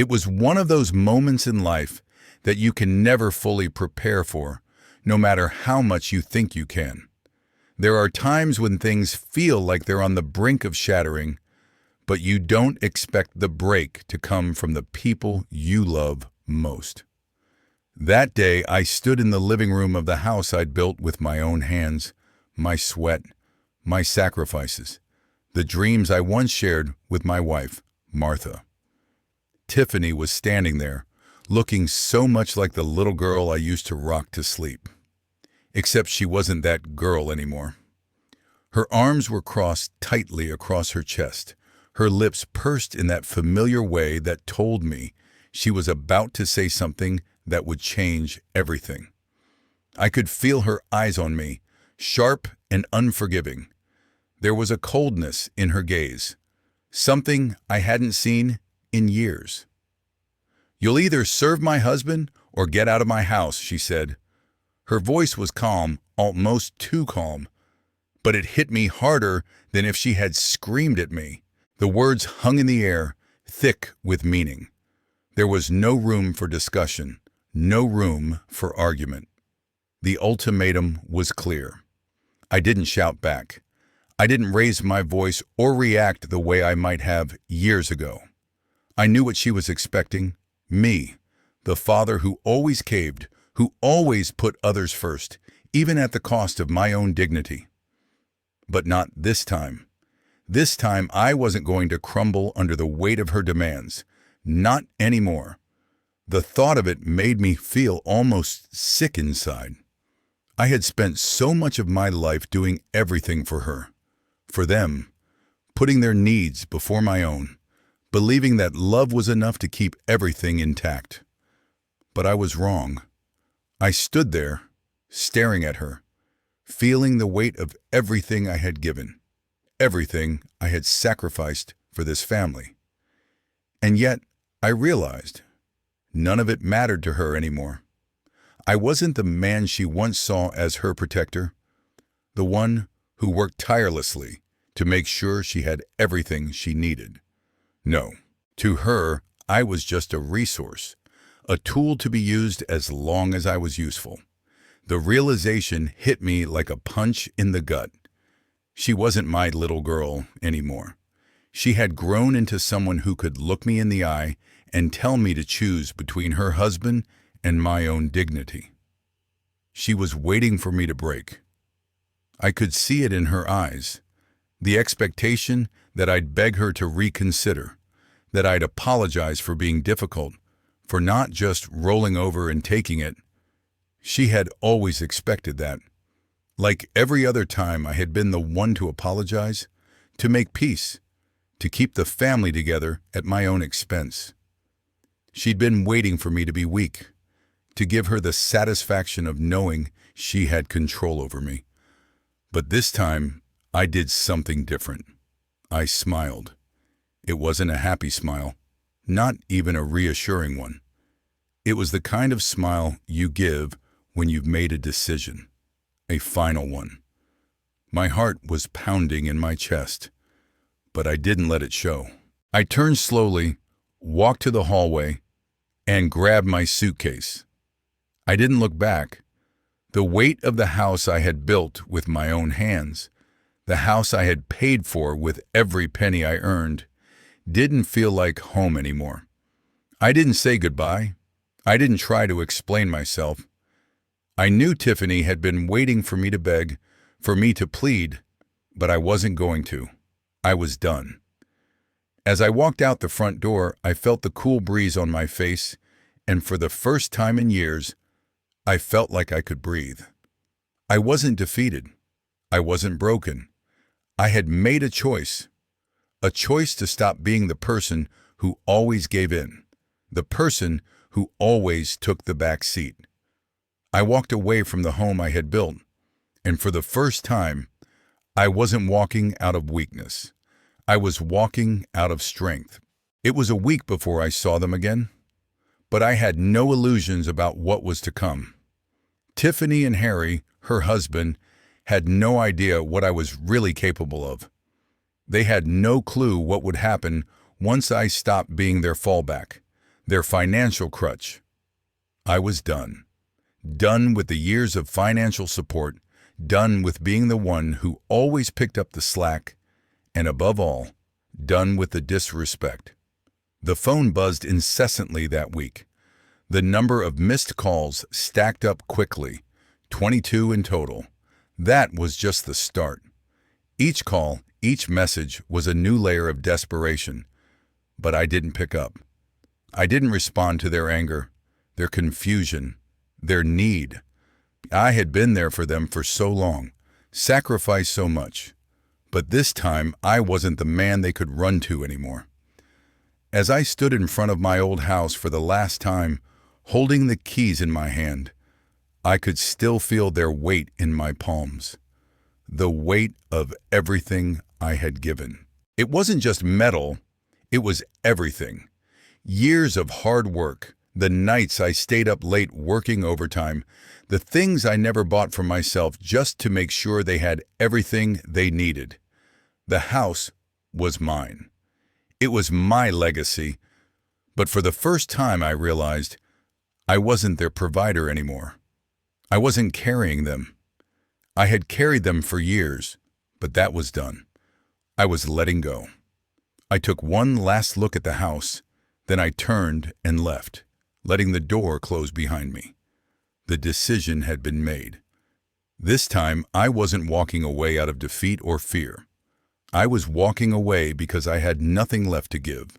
It was one of those moments in life that you can never fully prepare for, no matter how much you think you can. There are times when things feel like they're on the brink of shattering, but you don't expect the break to come from the people you love most. That day, I stood in the living room of the house I'd built with my own hands, my sweat, my sacrifices, the dreams I once shared with my wife, Martha. Tiffany was standing there, looking so much like the little girl I used to rock to sleep. Except she wasn't that girl anymore. Her arms were crossed tightly across her chest, her lips pursed in that familiar way that told me she was about to say something that would change everything. I could feel her eyes on me, sharp and unforgiving. There was a coldness in her gaze, something I hadn't seen in years. "You'll either serve my husband or get out of my house," she said. Her voice was calm, almost too calm, but it hit me harder than if she had screamed at me. The words hung in the air, thick with meaning. There was no room for discussion, no room for argument. The ultimatum was clear. I didn't shout back. I didn't raise my voice or react the way I might have years ago. I knew what she was expecting. Me, the father who always caved, who always put others first, even at the cost of my own dignity. But not this time. This time I wasn't going to crumble under the weight of her demands. Not anymore. The thought of it made me feel almost sick inside. I had spent so much of my life doing everything for her, for them, putting their needs before my own, believing that love was enough to keep everything intact. But I was wrong. I stood there, staring at her, feeling the weight of everything I had given, everything I had sacrificed for this family. And yet, I realized none of it mattered to her anymore. I wasn't the man she once saw as her protector, the one who worked tirelessly to make sure she had everything she needed. No, to her, I was just a resource, a tool to be used as long as I was useful. The realization hit me like a punch in the gut. She wasn't my little girl anymore. She had grown into someone who could look me in the eye and tell me to choose between her husband and my own dignity. She was waiting for me to break. I could see it in her eyes, the expectation that I'd beg her to reconsider, that I'd apologize for being difficult, for not just rolling over and taking it. She had always expected that. Like every other time I had been the one to apologize, to make peace, to keep the family together at my own expense. She'd been waiting for me to be weak, to give her the satisfaction of knowing she had control over me. But this time, I did something different. I smiled. It wasn't a happy smile, not even a reassuring one. It was the kind of smile you give when you've made a decision, a final one. My heart was pounding in my chest, but I didn't let it show. I turned slowly, walked to the hallway, and grabbed my suitcase. I didn't look back. The weight of the house I had built with my own hands, the house I had paid for with every penny I earned, didn't feel like home anymore. I didn't say goodbye. I didn't try to explain myself. I knew Tiffany had been waiting for me to beg, for me to plead, but I wasn't going to. I was done. As I walked out the front door, I felt the cool breeze on my face, and for the first time in years, I felt like I could breathe. I wasn't defeated. I wasn't broken. I had made a choice to stop being the person who always gave in, the person who always took the back seat. I walked away from the home I had built, and for the first time, I wasn't walking out of weakness. I was walking out of strength. It was a week before I saw them again, but I had no illusions about what was to come. Tiffany and Harry, her husband, had no idea what I was really capable of. They had no clue what would happen once I stopped being their fallback, their financial crutch. I was done. Done with the years of financial support, done with being the one who always picked up the slack, and above all, done with the disrespect. The phone buzzed incessantly that week. The number of missed calls stacked up quickly, 22 in total. That was just the start. Each call, each message was a new layer of desperation. But I didn't pick up. I didn't respond to their anger, their confusion, their need. I had been there for them for so long, sacrificed so much. But this time, I wasn't the man they could run to anymore. As I stood in front of my old house for the last time, holding the keys in my hand, I could still feel their weight in my palms. The weight of everything I had given. It wasn't just metal, it was everything. Years of hard work, the nights I stayed up late working overtime, the things I never bought for myself just to make sure they had everything they needed. The house was mine. It was my legacy. But for the first time I realized I wasn't their provider anymore. I wasn't carrying them. I had carried them for years, but that was done. I was letting go. I took one last look at the house, then I turned and left, letting the door close behind me. The decision had been made. This time, I wasn't walking away out of defeat or fear. I was walking away because I had nothing left to give.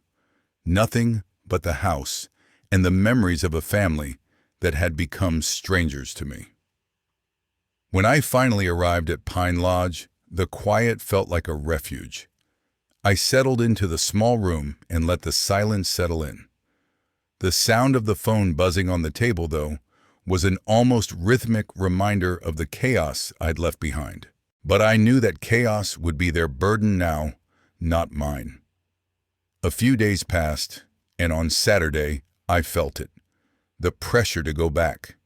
Nothing but the house and the memories of a family that had become strangers to me. When I finally arrived at Pine Lodge, the quiet felt like a refuge. I settled into the small room and let the silence settle in. The sound of the phone buzzing on the table, though, was an almost rhythmic reminder of the chaos I'd left behind. But I knew that chaos would be their burden now, not mine. A few days passed, and on Saturday, I felt it. The pressure to go back,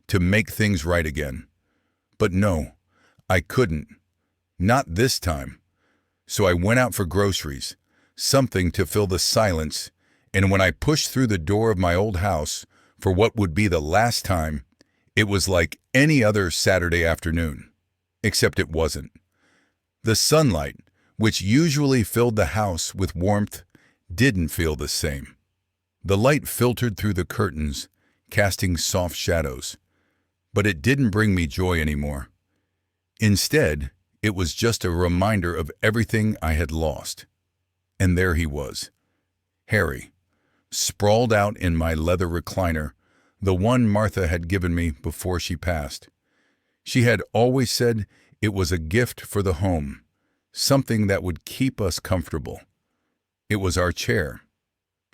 to make things right again. But no, I couldn't. Not this time. So I went out for groceries, something to fill the silence, and when I pushed through the door of my old house for what would be the last time, it was like any other Saturday afternoon. Except it wasn't. The sunlight, which usually filled the house with warmth, didn't feel the same. The light filtered through the curtains, casting soft shadows. But it didn't bring me joy anymore. Instead, it was just a reminder of everything I had lost. And there he was, Harry, sprawled out in my leather recliner, the one Martha had given me before she passed. She had always said it was a gift for the home, something that would keep us comfortable. It was our chair,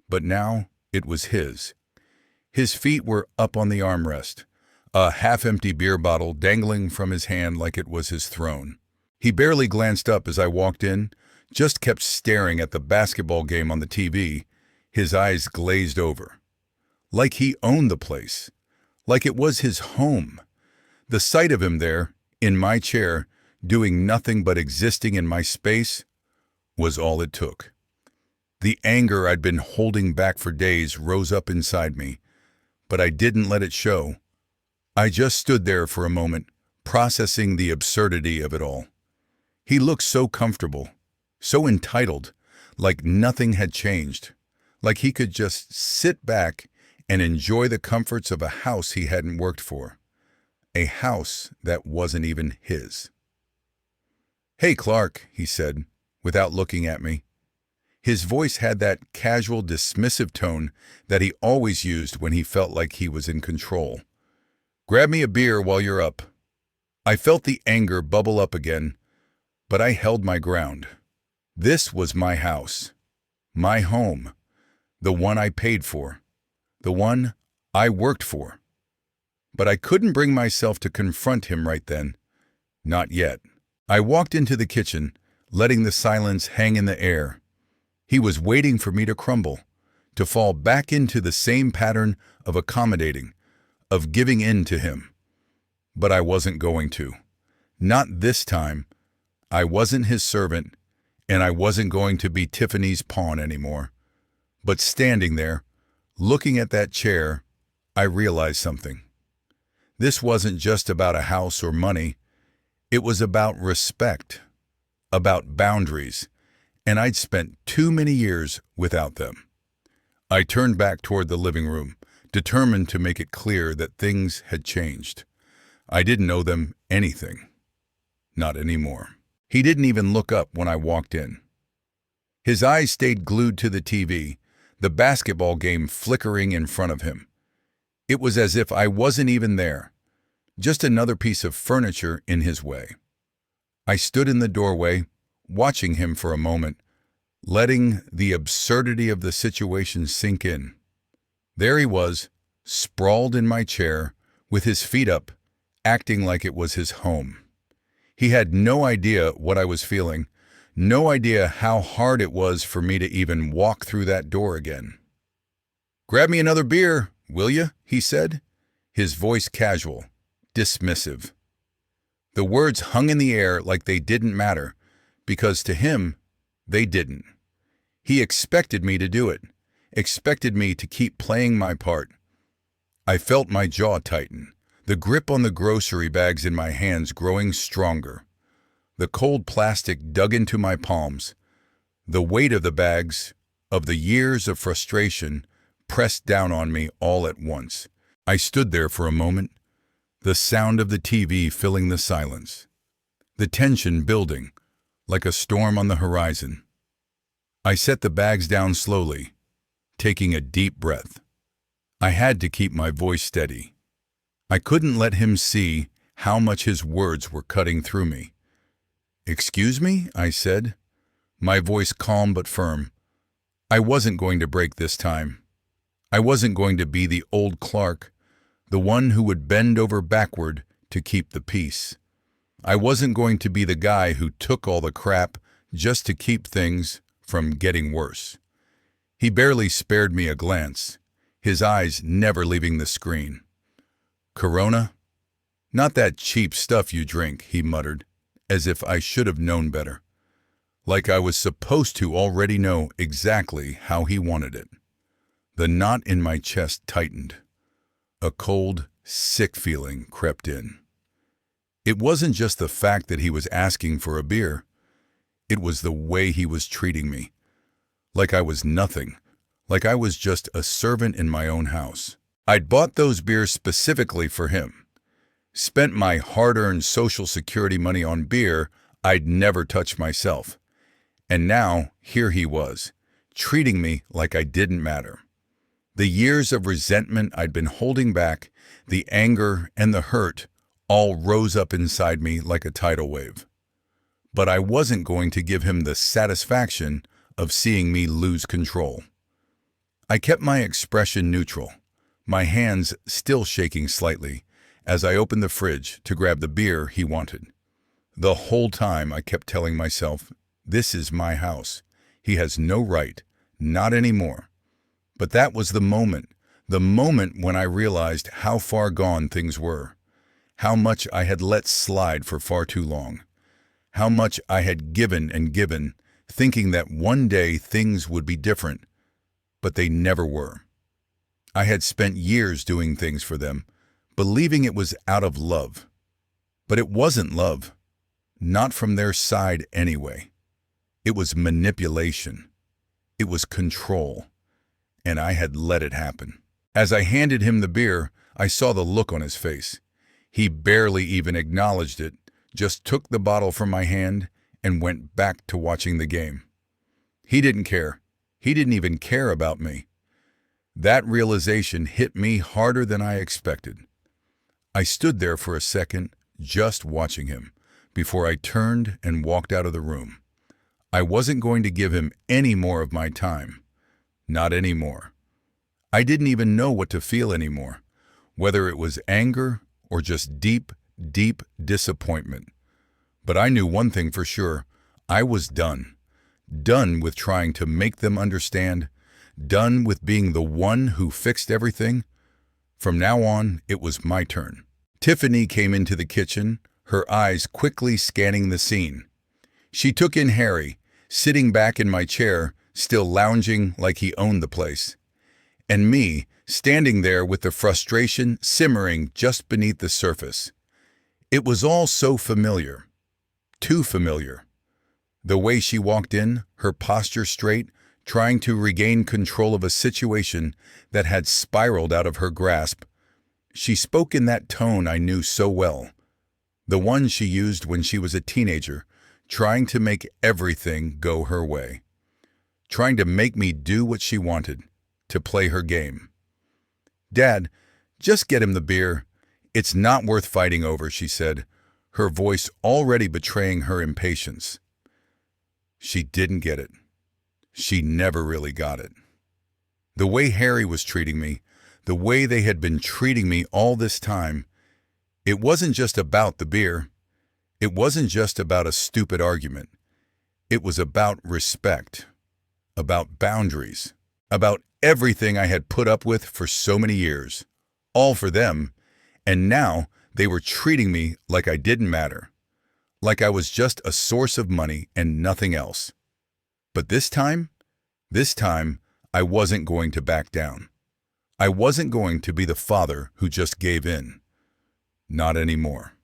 but now it was his. His feet were up on the armrest, a half-empty beer bottle dangling from his hand like it was his throne. He barely glanced up as I walked in, just kept staring at the basketball game on the TV, his eyes glazed over. Like he owned the place, like it was his home. The sight of him there, in my chair, doing nothing but existing in my space, was all it took. The anger I'd been holding back for days rose up inside me, but I didn't let it show. I just stood there for a moment, processing the absurdity of it all. He looked so comfortable, so entitled, like nothing had changed, like he could just sit back and enjoy the comforts of a house he hadn't worked for, a house that wasn't even his. "Hey, Clark," he said, without looking at me. His voice had that casual, dismissive tone that he always used when he felt like he was in control. "Grab me a beer while you're up." I felt the anger bubble up again, but I held my ground. This was my house, my home, the one I paid for, the one I worked for. But I couldn't bring myself to confront him right then. Not yet. I walked into the kitchen, letting the silence hang in the air. He was waiting for me to crumble, to fall back into the same pattern of accommodating, of giving in to him. But I wasn't going to. Not this time. I wasn't his servant, and I wasn't going to be Tiffany's pawn anymore. But standing there, Looking at that chair, I realized something. This wasn't just about a house or money. It was about respect, about boundaries, and I'd spent too many years without them. I turned back toward the living room, determined to make it clear that things had changed. I didn't owe them anything. Not anymore. He didn't even look up when I walked in. His eyes stayed glued to the TV, the basketball game flickering in front of him. It was as if I wasn't even there, just another piece of furniture in his way. I stood in the doorway, watching him for a moment, letting the absurdity of the situation sink in. There he was, sprawled in my chair, with his feet up, acting like it was his home. He had no idea what I was feeling, no idea how hard it was for me to even walk through that door again. "Grab me another beer, will you?" he said, his voice casual, dismissive. The words hung in the air like they didn't matter, because to him, they didn't. He expected me to do it, expected me to keep playing my part. I felt my jaw tighten, the grip on the grocery bags in my hands growing stronger. The cold plastic dug into my palms. The weight of the bags, of the years of frustration, pressed down on me all at once. I stood there for a moment, the sound of the TV filling the silence, the tension building, like a storm on the horizon. I set the bags down slowly, taking a deep breath. I had to keep my voice steady. I couldn't let him see how much his words were cutting through me. "Excuse me?" I said, my voice calm but firm. I wasn't going to break this time. I wasn't going to be the old Clark, the one who would bend over backward to keep the peace. I wasn't going to be the guy who took all the crap just to keep things from getting worse. He barely spared me a glance, his eyes never leaving the screen. "Corona? Not that cheap stuff you drink," he muttered, as if I should have known better. Like I was supposed to already know exactly how he wanted it. The knot in my chest tightened. A cold, sick feeling crept in. It wasn't just the fact that he was asking for a beer. It was the way he was treating me. Like I was nothing. Like I was just a servant in my own house. I'd bought those beers specifically for him. Spent my hard-earned Social Security money on beer I'd never touched myself. And now, here he was, treating me like I didn't matter. The years of resentment I'd been holding back, the anger and the hurt, all rose up inside me like a tidal wave. But I wasn't going to give him the satisfaction of seeing me lose control. I kept my expression neutral, my hands still shaking slightly, as I opened the fridge to grab the beer he wanted. The whole time I kept telling myself, this is my house. He has no right, not anymore. But that was the moment when I realized how far gone things were, how much I had let slide for far too long, how much I had given and given, thinking that one day things would be different, but they never were. I had spent years doing things for them, believing it was out of love. But it wasn't love, not from their side anyway. It was manipulation. It was control. And I had let it happen. As I handed him the beer, I saw the look on his face. He barely even acknowledged it, just took the bottle from my hand and went back to watching the game. He didn't care. He didn't even care about me. That realization hit me harder than I expected. I stood there for a second, just watching him, before I turned and walked out of the room. I wasn't going to give him any more of my time. Not anymore. I didn't even know what to feel anymore, whether it was anger or just deep, deep disappointment. But I knew one thing for sure. I was done. Done with trying to make them understand. Done with being the one who fixed everything. From now on, it was my turn. Tiffany came into the kitchen, her eyes quickly scanning the scene. She took in Harry, sitting back in my chair, still lounging like he owned the place. and me standing there with the frustration simmering just beneath the surface. It was all so familiar, too familiar. The way she walked in, her posture straight, trying to regain control of a situation that had spiraled out of her grasp. She spoke in that tone I knew so well, the one she used when she was a teenager, trying to make everything go her way, trying to make me do what she wanted, to play her game. "Dad, just get him the beer. It's not worth fighting over," she said, her voice already betraying her impatience. She didn't get it. She never really got it. The way Harry was treating me, the way they had been treating me all this time, it wasn't just about the beer. It wasn't just about a stupid argument. It was about respect, about boundaries, about everything I had put up with for so many years, all for them, and now they were treating me like I didn't matter, like I was just a source of money and nothing else. But this time, I wasn't going to back down. I wasn't going to be the father who just gave in. Not anymore.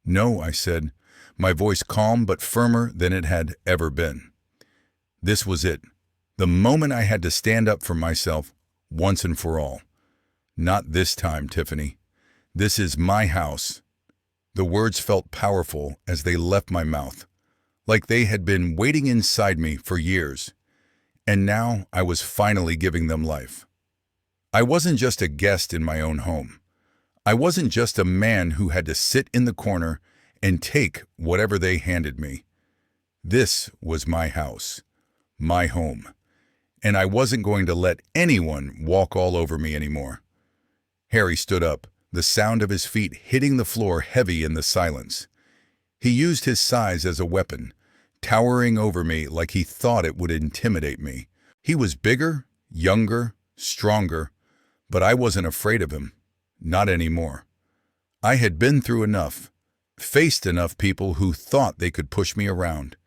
"No," I said, my voice calm but firmer than it had ever been. This was it, the moment I had to stand up for myself once and for all. "Not this time, Tiffany. This is my house." The words felt powerful as they left my mouth, like they had been waiting inside me for years. And now I was finally giving them life. I wasn't just a guest in my own home. I wasn't just a man who had to sit in the corner and take whatever they handed me. This was my house, my home, and I wasn't going to let anyone walk all over me anymore. Harry stood up, the sound of his feet hitting the floor heavy in the silence. He used his size as a weapon, towering over me like he thought it would intimidate me. He was bigger, younger, stronger, but I wasn't afraid of him. Not anymore. I had been through enough, faced enough people who thought they could push me around.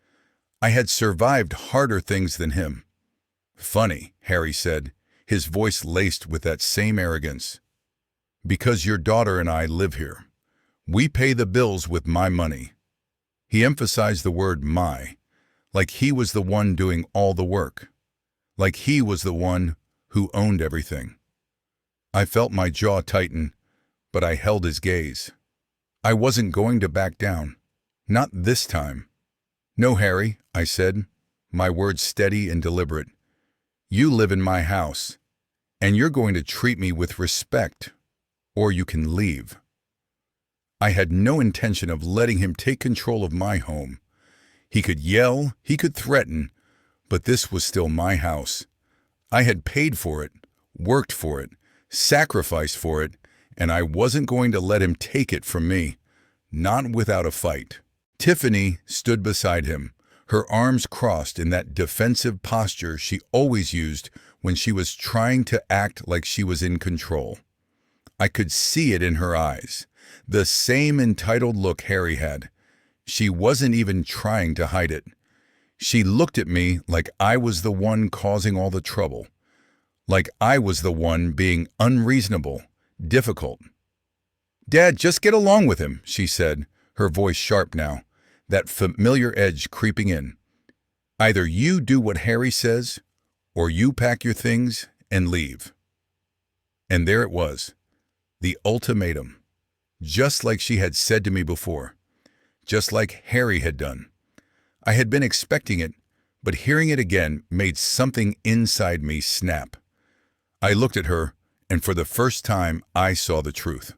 I had survived harder things than him. "Funny," Harry said, his voice laced with that same arrogance. "Because your daughter and I live here. We pay the bills with my money." He emphasized the word "my," like he was the one doing all the work, like he was the one who owned everything. I felt my jaw tighten, but I held his gaze. I wasn't going to back down. Not this time. "No, Harry," I said, my words steady and deliberate. "You live in my house, and you're going to treat me with respect, or you can leave." I had no intention of letting him take control of my home. He could yell, he could threaten, but this was still my house. I had paid for it, worked for it, sacrificed for it, and I wasn't going to let him take it from me, not without a fight. Tiffany stood beside him, her arms crossed in that defensive posture she always used when she was trying to act like she was in control. I could see it in her eyes, the same entitled look Harry had. She wasn't even trying to hide it. She looked at me like I was the one causing all the trouble, like I was the one being unreasonable, difficult. "Dad, just get along with him," she said, her voice sharp now, that familiar edge creeping in. "Either you do what Harry says, or you pack your things and leave." And there it was, the ultimatum, just like she had said to me before, just like Harry had done. I had been expecting it, but hearing it again made something inside me snap. I looked at her, and for the first time I saw the truth.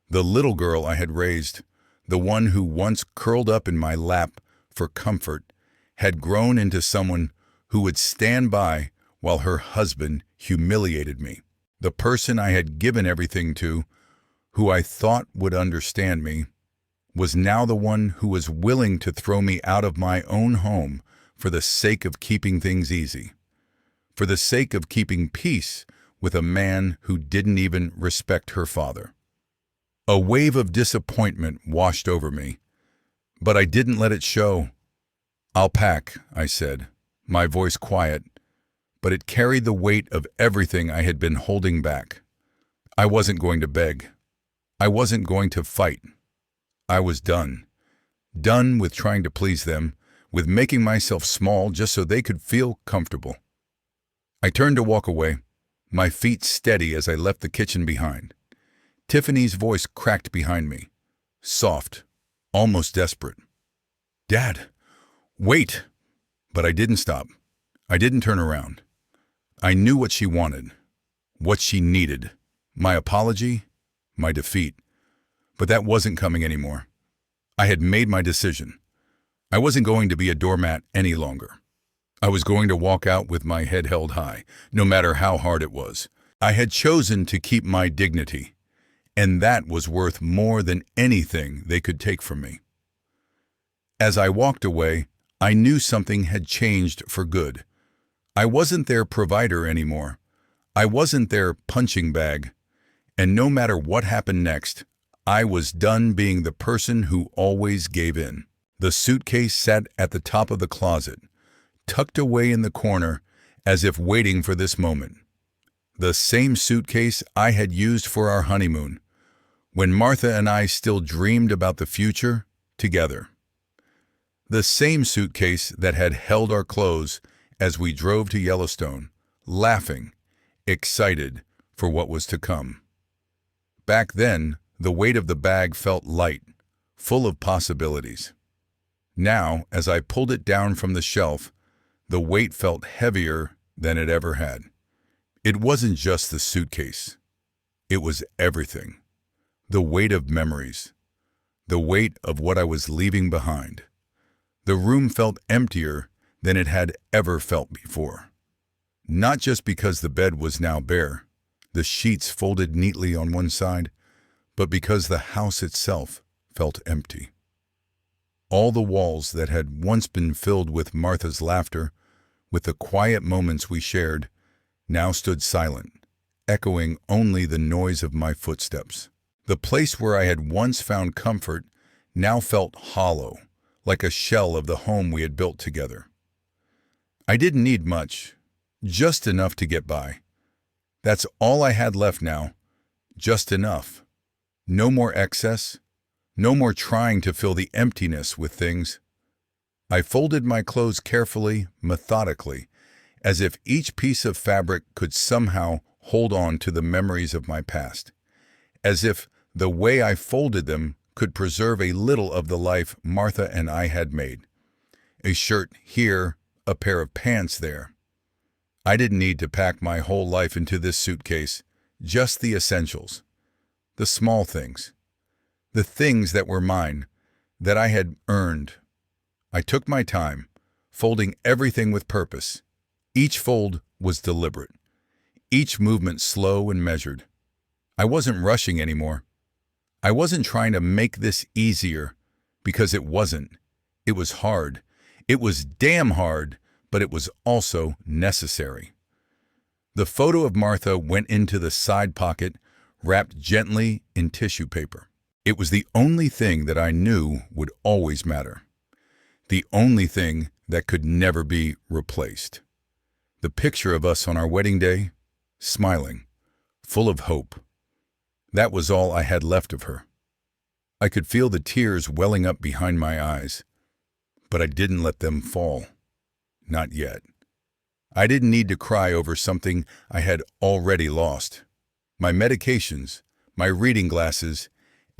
The little girl I had raised, the one who once curled up in my lap for comfort, had grown into someone who would stand by while her husband humiliated me. The person I had given everything to, who I thought would understand me, was now the one who was willing to throw me out of my own home for the sake of keeping things easy, for the sake of keeping peace with a man who didn't even respect her father. A wave of disappointment washed over me, but I didn't let it show. "I'll pack," I said, my voice quiet, but it carried the weight of everything I had been holding back. I wasn't going to beg. I wasn't going to fight. I was done. Done with trying to please them, with making myself small just so they could feel comfortable. I turned to walk away, my feet steady as I left the kitchen behind. Tiffany's voice cracked behind me, soft, almost desperate. "Dad, wait!" But I didn't stop. I didn't turn around. I knew what she wanted, what she needed, my apology, my defeat. But that wasn't coming anymore. I had made my decision. I wasn't going to be a doormat any longer. I was going to walk out with my head held high, no matter how hard it was. I had chosen to keep my dignity, and that was worth more than anything they could take from me. As I walked away, I knew something had changed for good. I wasn't their provider anymore. I wasn't their punching bag. And no matter what happened next, I was done being the person who always gave in. The suitcase sat at the top of the closet, tucked away in the corner, as if waiting for this moment. The same suitcase I had used for our honeymoon, when Martha and I still dreamed about the future together. The same suitcase that had held our clothes as we drove to Yellowstone, laughing, excited for what was to come. Back then, the weight of the bag felt light, full of possibilities. Now, as I pulled it down from the shelf, the weight felt heavier than it ever had. It wasn't just the suitcase. It was everything. The weight of memories. The weight of what I was leaving behind. The room felt emptier than it had ever felt before. Not just because the bed was now bare, the sheets folded neatly on one side, but because the house itself felt empty. All the walls that had once been filled with Martha's laughter, with the quiet moments we shared, now stood silent, echoing only the noise of my footsteps. The place where I had once found comfort now felt hollow, like a shell of the home we had built together. I didn't need much, just enough to get by. That's all I had left now, just enough. No more excess, no more trying to fill the emptiness with things. I folded my clothes carefully, methodically, as if each piece of fabric could somehow hold on to the memories of my past, as if the way I folded them could preserve a little of the life Martha and I had made. A shirt here, a pair of pants there. I didn't need to pack my whole life into this suitcase, just the essentials, the small things, the things that were mine, that I had earned. I took my time, folding everything with purpose. Each fold was deliberate, each movement slow and measured. I wasn't rushing anymore. I wasn't trying to make this easier, because it wasn't. It was hard. It was damn hard, but it was also necessary. The photo of Martha went into the side pocket, wrapped gently in tissue paper. It was the only thing that I knew would always matter. The only thing that could never be replaced. The picture of us on our wedding day, smiling, full of hope. That was all I had left of her. I could feel the tears welling up behind my eyes, but I didn't let them fall. Not yet. I didn't need to cry over something I had already lost. My medications, my reading glasses,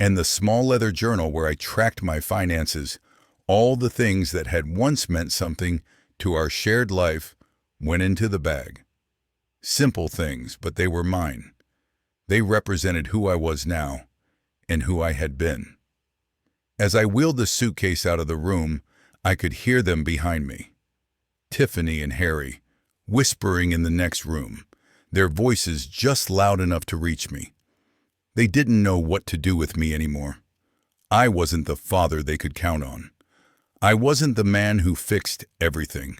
and the small leather journal where I tracked my finances, all the things that had once meant something to our shared life, went into the bag. Simple things, but they were mine. They represented who I was now and who I had been. As I wheeled the suitcase out of the room, I could hear them behind me. Tiffany and Harry, whispering in the next room, their voices just loud enough to reach me. They didn't know what to do with me anymore. I wasn't the father they could count on. I wasn't the man who fixed everything.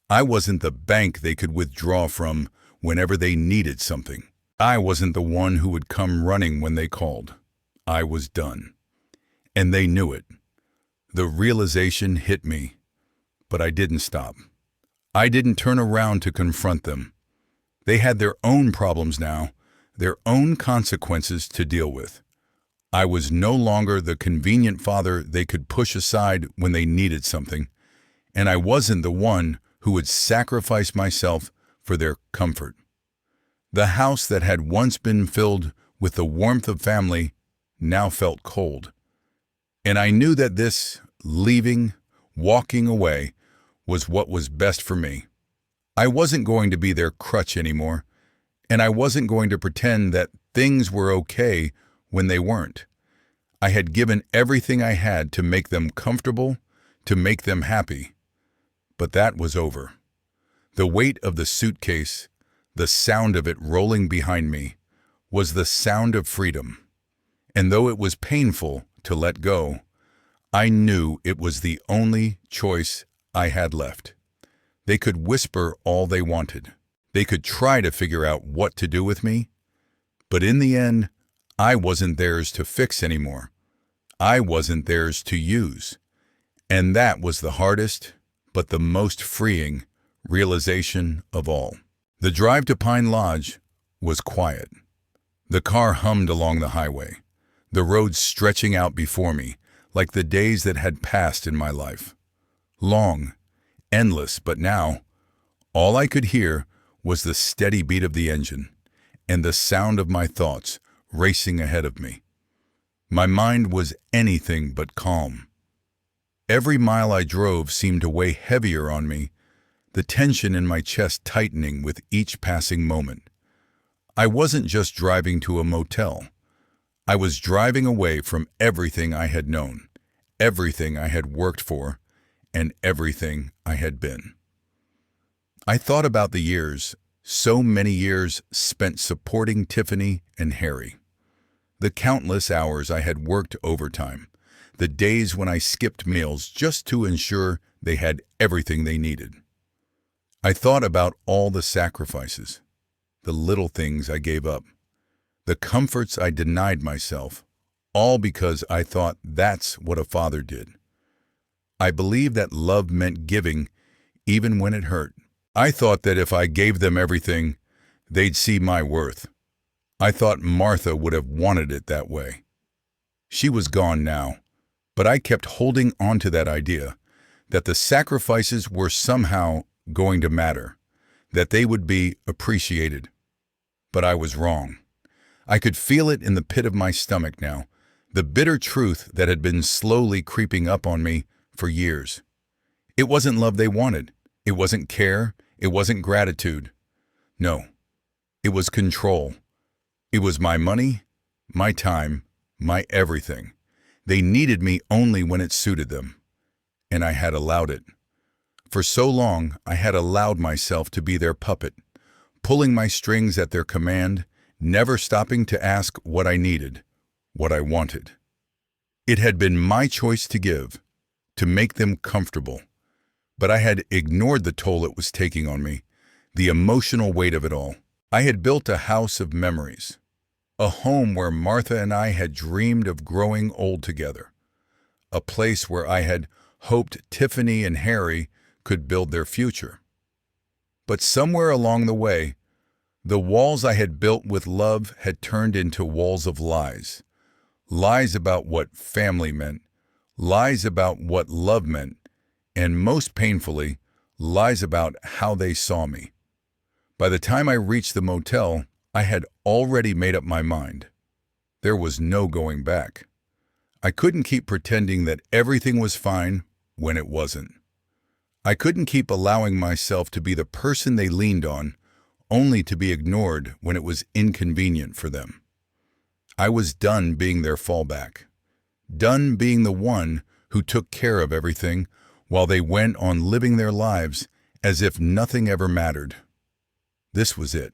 I wasn't the bank they could withdraw from whenever they needed something. I wasn't the one who would come running when they called. I was done. And they knew it. The realization hit me, but I didn't stop. I didn't turn around to confront them. They had their own problems now, their own consequences to deal with. I was no longer the convenient father they could push aside when they needed something, and I wasn't the one who would sacrifice myself for their comfort. The house that had once been filled with the warmth of family now felt cold. And I knew that this leaving, walking away, was what was best for me. I wasn't going to be their crutch anymore, and I wasn't going to pretend that things were okay when they weren't. I had given everything I had to make them comfortable, to make them happy. But that was over. The weight of the suitcase, the sound of it rolling behind me, was the sound of freedom. And though it was painful to let go, I knew it was the only choice I had left. They could whisper all they wanted. They could try to figure out what to do with me. But in the end, I wasn't theirs to fix anymore. I wasn't theirs to use. And that was the hardest, but the most freeing realization of all. The drive to Pine Lodge was quiet. The car hummed along the highway, the road stretching out before me like the days that had passed in my life. Long, endless, but now, all I could hear was the steady beat of the engine and the sound of my thoughts racing ahead of me. My mind was anything but calm. Every mile I drove seemed to weigh heavier on me, the tension in my chest tightening with each passing moment. I wasn't just driving to a motel. I was driving away from everything I had known, everything I had worked for, and everything I had been. I thought about the years, so many years spent supporting Tiffany and Harry. The countless hours I had worked overtime, the days when I skipped meals just to ensure they had everything they needed. I thought about all the sacrifices, the little things I gave up, the comforts I denied myself, all because I thought that's what a father did. I believed that love meant giving even when it hurt. I thought that if I gave them everything, they'd see my worth. I thought Martha would have wanted it that way. She was gone now, but I kept holding on to that idea, that the sacrifices were somehow going to matter, that they would be appreciated. But I was wrong. I could feel it in the pit of my stomach now, the bitter truth that had been slowly creeping up on me for years. It wasn't love they wanted. It wasn't care. It wasn't gratitude. No, it was control. It was my money, my time, my everything. They needed me only when it suited them, and I had allowed it. For so long, I had allowed myself to be their puppet, pulling my strings at their command, never stopping to ask what I needed, what I wanted. It had been my choice to give, to make them comfortable, but I had ignored the toll it was taking on me, the emotional weight of it all. I had built a house of memories, a home where Martha and I had dreamed of growing old together, a place where I had hoped Tiffany and Harry could build their future. But somewhere along the way, the walls I had built with love had turned into walls of lies. Lies about what family meant, lies about what love meant, and most painfully, lies about how they saw me. By the time I reached the motel, I had already made up my mind. There was no going back. I couldn't keep pretending that everything was fine when it wasn't. I couldn't keep allowing myself to be the person they leaned on, only to be ignored when it was inconvenient for them. I was done being their fallback, done being the one who took care of everything while they went on living their lives as if nothing ever mattered. This was it.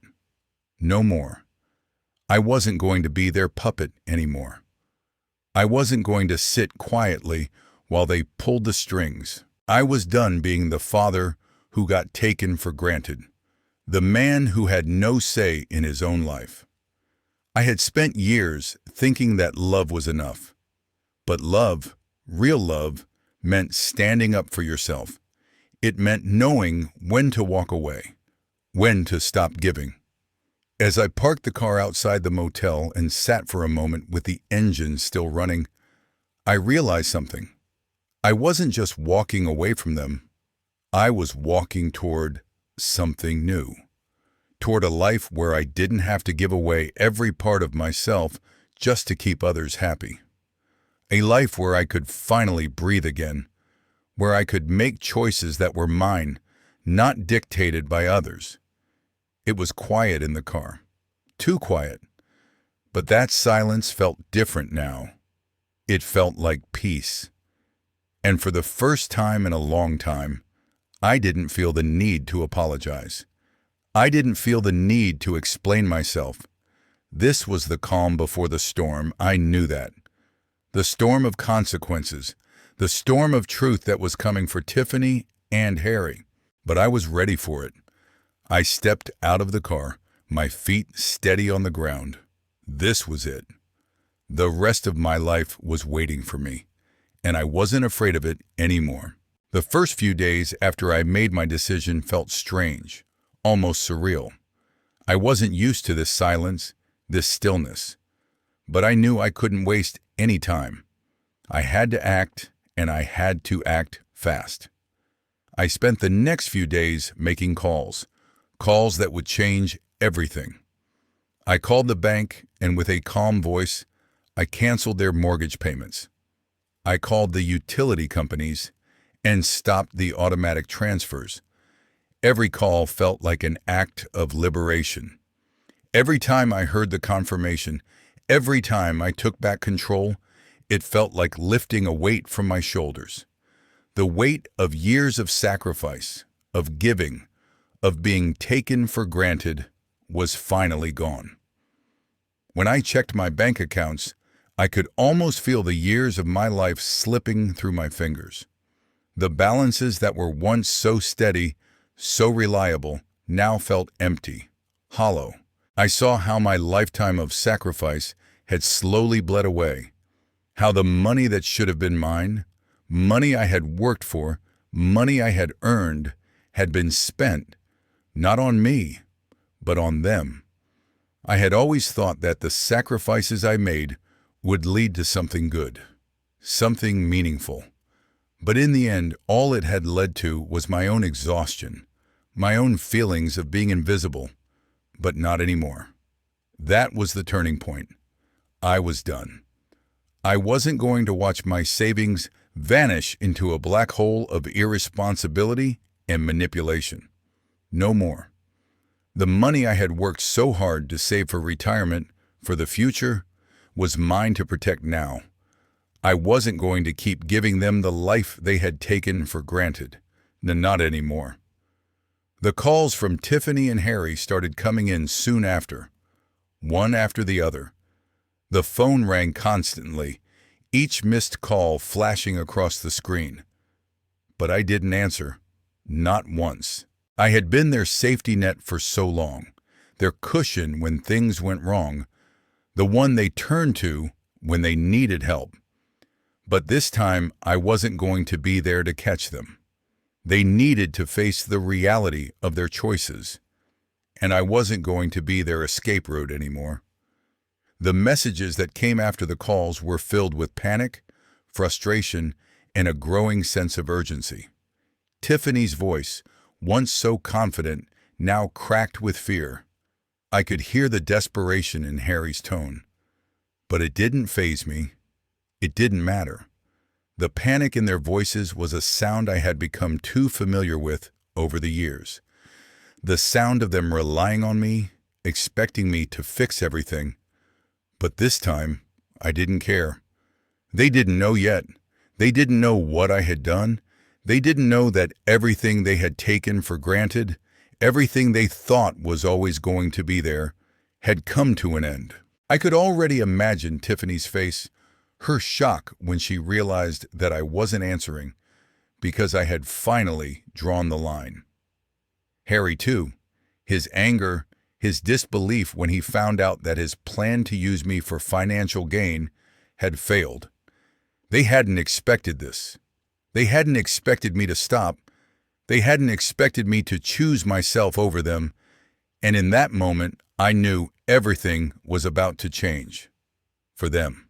No more. I wasn't going to be their puppet anymore. I wasn't going to sit quietly while they pulled the strings. I was done being the father who got taken for granted, the man who had no say in his own life. I had spent years thinking that love was enough. But love, real love, meant standing up for yourself, It meant knowing when to walk away, when to stop giving. As I parked the car outside the motel and sat for a moment with the engine still running, I realized something. I wasn't just walking away from them. I was walking toward something new. Toward a life where I didn't have to give away every part of myself just to keep others happy. A life where I could finally breathe again, where I could make choices that were mine, not dictated by others. It was quiet in the car, too quiet, but that silence felt different now. It felt like peace. And for the first time in a long time, I didn't feel the need to apologize. I didn't feel the need to explain myself. This was the calm before the storm, I knew that. The storm of consequences, the storm of truth that was coming for Tiffany and Harry. But I was ready for it. I stepped out of the car, my feet steady on the ground. This was it. The rest of my life was waiting for me, and I wasn't afraid of it anymore. The first few days after I made my decision felt strange, almost surreal. I wasn't used to this silence, this stillness. But I knew I couldn't waste any time. I had to act, and I had to act fast. I spent the next few days making calls that would change everything. I called the bank, and with a calm voice, I canceled their mortgage payments. I called the utility companies and stopped the automatic transfers. Every call felt like an act of liberation. Every time I heard the confirmation, every time I took back control, it felt like lifting a weight from my shoulders. The weight of years of sacrifice, of giving, of being taken for granted was finally gone. When I checked my bank accounts, I could almost feel the years of my life slipping through my fingers. The balances that were once so steady, so reliable, now felt empty, hollow. I saw how my lifetime of sacrifice had slowly bled away, how the money that should have been mine, money I had worked for, money I had earned, had been spent, not on me, but on them. I had always thought that the sacrifices I made would lead to something good, something meaningful. But in the end, all it had led to was my own exhaustion, my own feelings of being invisible, but not anymore. That was the turning point. I was done. I wasn't going to watch my savings vanish into a black hole of irresponsibility and manipulation. No more. The money I had worked so hard to save for retirement, for the future, was mine to protect now. I wasn't going to keep giving them the life they had taken for granted. Not anymore. The calls from Tiffany and Harry started coming in soon after, one after the other. The phone rang constantly, each missed call flashing across the screen. But I didn't answer, not once. I had been their safety net for so long, their cushion when things went wrong, the one they turned to when they needed help. But this time, I wasn't going to be there to catch them. They needed to face the reality of their choices, and I wasn't going to be their escape route anymore. The messages that came after the calls were filled with panic, frustration, and a growing sense of urgency. Tiffany's voice, once so confident, now cracked with fear. I could hear the desperation in Harry's tone. But it didn't faze me. It didn't matter. The panic in their voices was a sound I had become too familiar with over the years. The sound of them relying on me, expecting me to fix everything. But this time, I didn't care. They didn't know yet. They didn't know what I had done. They didn't know that everything they had taken for granted, everything they thought was always going to be there, had come to an end. I could already imagine Tiffany's face, her shock when she realized that I wasn't answering, because I had finally drawn the line. Harry, too, his anger, his disbelief when he found out that his plan to use me for financial gain had failed. They hadn't expected this. They hadn't expected me to stop. They hadn't expected me to choose myself over them, and in that moment, I knew everything was about to change. For them.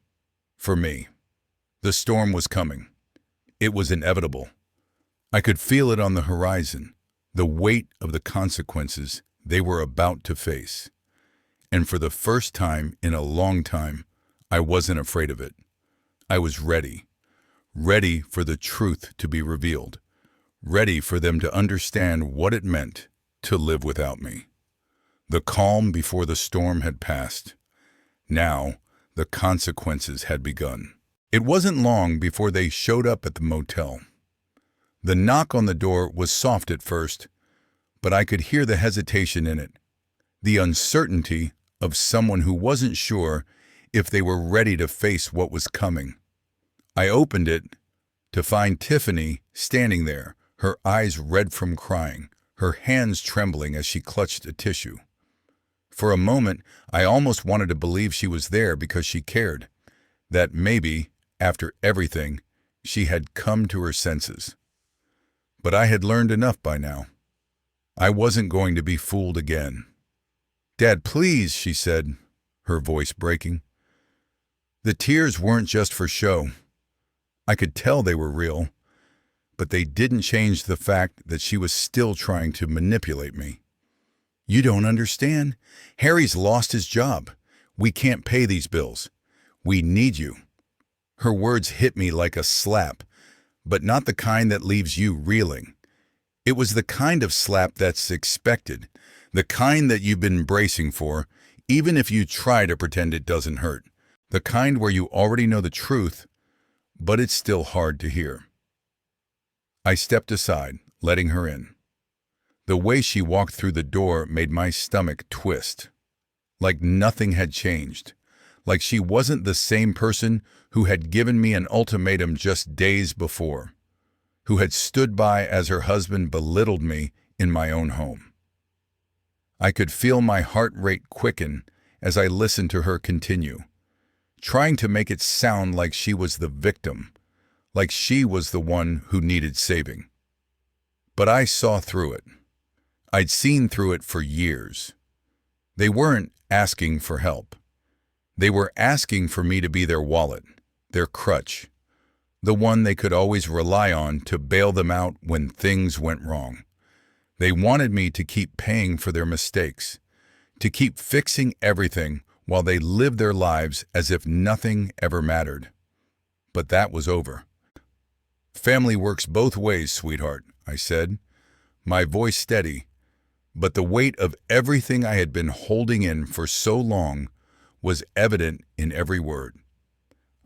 For me. The storm was coming. It was inevitable. I could feel it on the horizon, the weight of the consequences they were about to face. And for the first time in a long time, I wasn't afraid of it. I was ready. Ready for the truth to be revealed. Ready for them to understand what it meant to live without me. The calm before the storm had passed. Now, the consequences had begun. It wasn't long before they showed up at the motel. The knock on the door was soft at first, but I could hear the hesitation in it, the uncertainty of someone who wasn't sure if they were ready to face what was coming. I opened it to find Tiffany standing there, her eyes red from crying, her hands trembling as she clutched a tissue. For a moment, I almost wanted to believe she was there because she cared, that maybe, after everything, she had come to her senses. But I had learned enough by now. I wasn't going to be fooled again. "Dad, please," she said, her voice breaking. The tears weren't just for show. I could tell they were real, but they didn't change the fact that she was still trying to manipulate me. "You don't understand. Harry's lost his job. We can't pay these bills. We need you." Her words hit me like a slap, but not the kind that leaves you reeling. It was the kind of slap that's expected, the kind that you've been bracing for, even if you try to pretend it doesn't hurt, the kind where you already know the truth, but it's still hard to hear. I stepped aside, letting her in. The way she walked through the door made my stomach twist. Like nothing had changed. Like she wasn't the same person who had given me an ultimatum just days before. Who had stood by as her husband belittled me in my own home. I could feel my heart rate quicken as I listened to her continue, trying to make it sound like she was the victim, like she was the one who needed saving. But I saw through it. I'd seen through it for years. They weren't asking for help. They were asking for me to be their wallet, their crutch, the one they could always rely on to bail them out when things went wrong. They wanted me to keep paying for their mistakes, to keep fixing everything while they lived their lives as if nothing ever mattered. But that was over. "Family works both ways, sweetheart," I said, my voice steady, but the weight of everything I had been holding in for so long was evident in every word.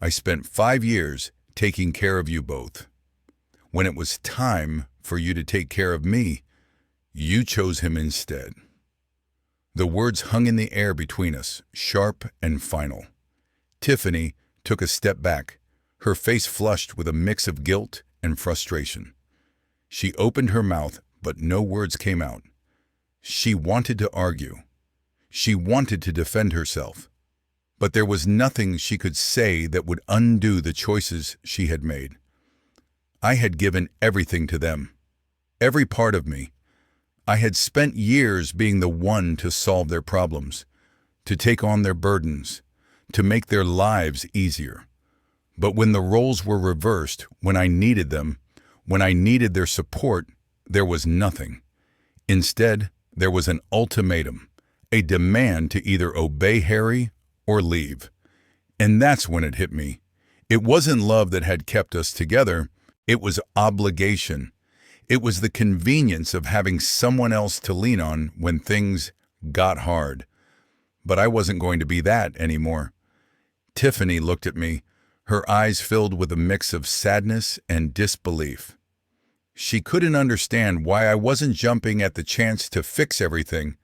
I spent 5 years taking care of you both. When it was time for you to take care of me, you chose him instead. The words hung in the air between us, sharp and final. Tiffany took a step back, her face flushed with a mix of guilt and frustration. She opened her mouth, but no words came out. She wanted to argue. She wanted to defend herself. But there was nothing she could say that would undo the choices she had made. I had given everything to them. Every part of me. I had spent years being the one to solve their problems, to take on their burdens, to make their lives easier. But when the roles were reversed, when I needed them, when I needed their support, there was nothing. Instead, there was an ultimatum, a demand to either obey Harry or leave. And that's when it hit me. It wasn't love that had kept us together, it was obligation. It was the convenience of having someone else to lean on when things got hard. But I wasn't going to be that anymore. Tiffany looked at me, her eyes filled with a mix of sadness and disbelief. She couldn't understand why I wasn't jumping at the chance to fix everything,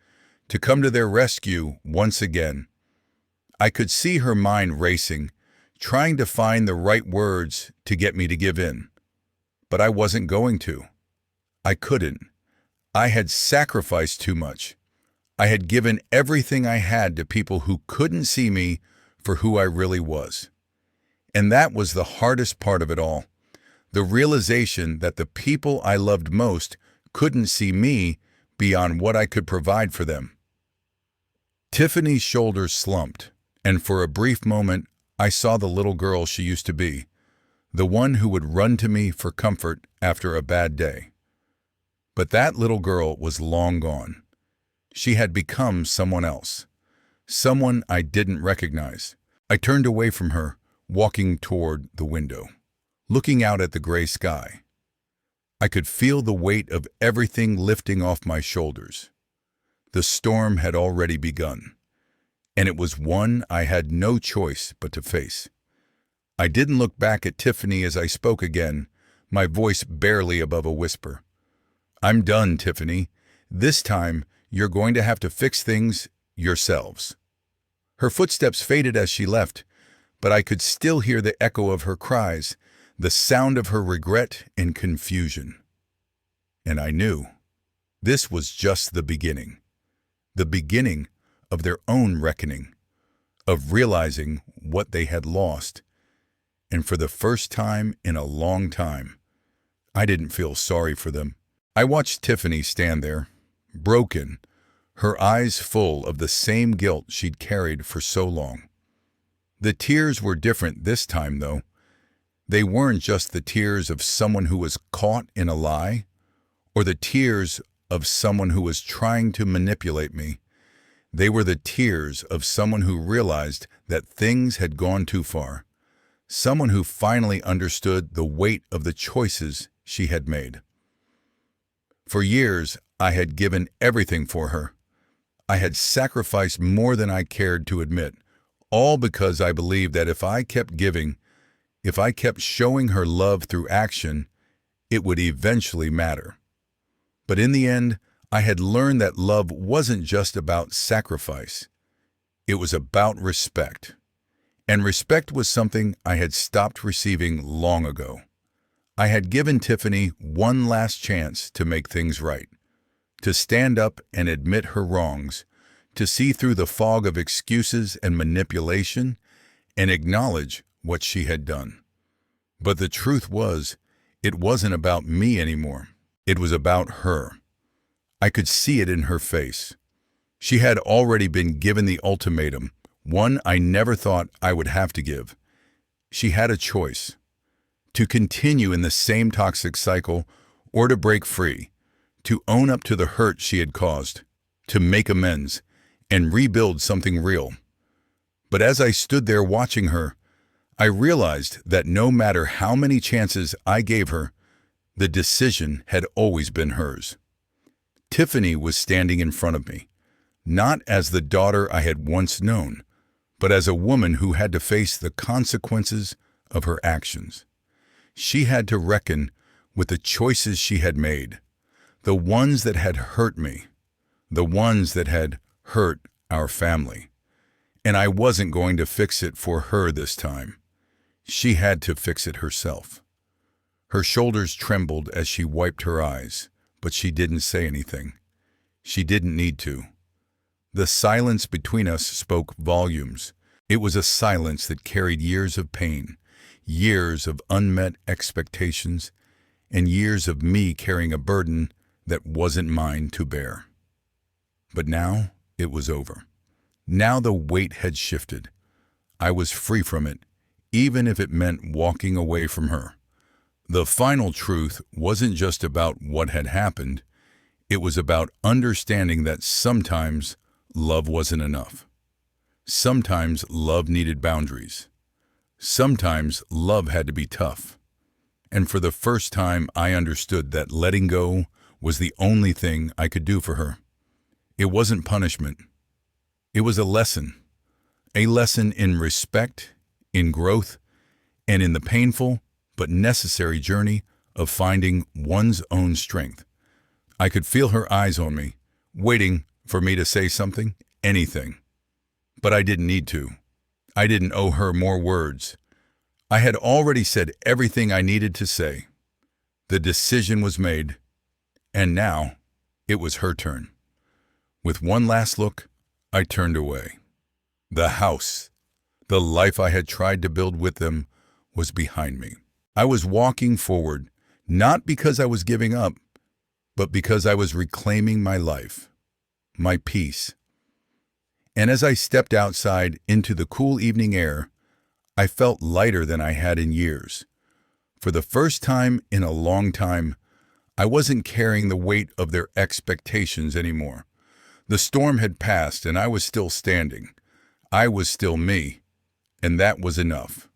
to come to their rescue once again. I could see her mind racing, trying to find the right words to get me to give in. But I wasn't going to. I couldn't. I had sacrificed too much. I had given everything I had to people who couldn't see me for who I really was. And that was the hardest part of it all. The realization that the people I loved most couldn't see me beyond what I could provide for them. Tiffany's shoulders slumped, and for a brief moment I saw the little girl she used to be, the one who would run to me for comfort after a bad day. But that little girl was long gone. She had become someone else, someone I didn't recognize. I turned away from her, walking toward the window, looking out at the gray sky. I could feel the weight of everything lifting off my shoulders. The storm had already begun, and it was one I had no choice but to face. I didn't look back at Tiffany as I spoke again, my voice barely above a whisper. "I'm done, Tiffany. This time, you're going to have to fix things yourselves." Her footsteps faded as she left, but I could still hear the echo of her cries, the sound of her regret and confusion. And I knew this was just the beginning of their own reckoning, of realizing what they had lost. And for the first time in a long time, I didn't feel sorry for them. I watched Tiffany stand there, broken, her eyes full of the same guilt she'd carried for so long. The tears were different this time, though. They weren't just the tears of someone who was caught in a lie, or the tears of someone who was trying to manipulate me. They were the tears of someone who realized that things had gone too far, someone who finally understood the weight of the choices she had made. For years, I had given everything for her. I had sacrificed more than I cared to admit, all because I believed that if I kept giving, if I kept showing her love through action, it would eventually matter. But in the end, I had learned that love wasn't just about sacrifice. It was about respect. And respect was something I had stopped receiving long ago. I had given Tiffany one last chance to make things right, to stand up and admit her wrongs, to see through the fog of excuses and manipulation, and acknowledge what she had done. But the truth was, it wasn't about me anymore. It was about her. I could see it in her face. She had already been given the ultimatum, one I never thought I would have to give. She had a choice: to continue in the same toxic cycle or to break free, to own up to the hurt she had caused, to make amends, and rebuild something real. But as I stood there watching her, I realized that no matter how many chances I gave her, the decision had always been hers. Tiffany was standing in front of me, not as the daughter I had once known, but as a woman who had to face the consequences of her actions. She had to reckon with the choices she had made, the ones that had hurt me, the ones that had hurt our family. And I wasn't going to fix it for her this time. She had to fix it herself. Her shoulders trembled as she wiped her eyes, but she didn't say anything. She didn't need to. The silence between us spoke volumes. It was a silence that carried years of pain, years of unmet expectations, and years of me carrying a burden that wasn't mine to bear. But now it was over. Now the weight had shifted. I was free from it, even if it meant walking away from her. The final truth wasn't just about what had happened. It was about understanding that sometimes love wasn't enough. Sometimes love needed boundaries. Sometimes love had to be tough. And for the first time, I understood that letting go was the only thing I could do for her. It wasn't punishment. It was a lesson in respect, in growth, and in the painful but necessary journey of finding one's own strength. I could feel her eyes on me, waiting for me to say something, anything. But I didn't need to. I didn't owe her more words. I had already said everything I needed to say. The decision was made, and now it was her turn. With one last look, I turned away. The house, the life I had tried to build with them, was behind me. I was walking forward, not because I was giving up, but because I was reclaiming my life, my peace. And as I stepped outside into the cool evening air, I felt lighter than I had in years. For the first time in a long time, I wasn't carrying the weight of their expectations anymore. The storm had passed and I was still standing. I was still me, and that was enough.